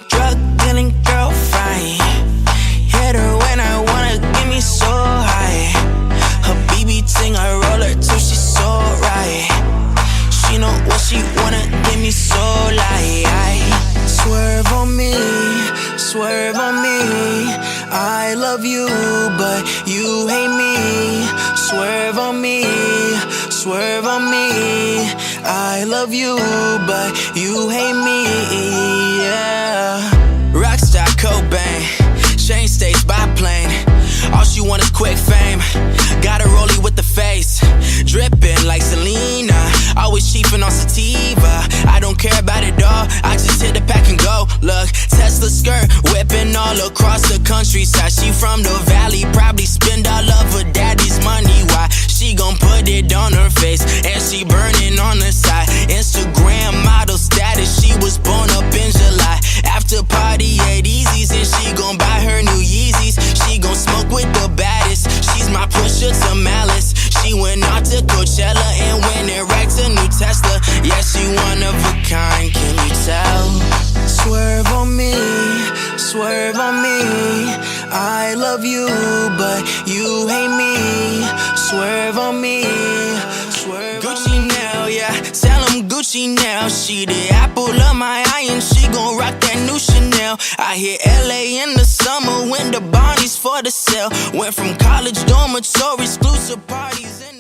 Drug dealing girl, fine. Hit her when I wanna, get me so high. Her BB ting, I roll her till she's so right. She know what she wanna, get me so light. Swerve on me, swerve on me. I love you, but you hate me. Swerve on me, swerve on me. I love you, but you hate me, yeah. Rockstar Cobain, Shane stays by plane. All she want is quick fame. Got a rollie with the face, dripping like Selena. Always chiefing on sativa. I don't care about it all, I just hit the pack and go. Look, Tesla skirt, whipping all across the countryside. She from the valley, probably spend all of her daddy's money. Why? She gon' put it on her face, and she burning on the side. Instagram model status, she was born up in July. After party at Easy's, and she gon' buy her new Yeezys. She gon' smoke with the baddest, she's my pusher to Malice. She went out to Coachella and went and wrecked a new Tesla. Yeah, she one of a kind, can you tell? Swerve on me, swerve on me. I love you, but you hate me. Swerve on me, swerve Gucci on me. Now, yeah, tell him Gucci now. She the apple of my eye and she gon' rock that new Chanel. I hit LA in the summer when the Bonnie's for the sale. Went from college dormitory, exclusive parties in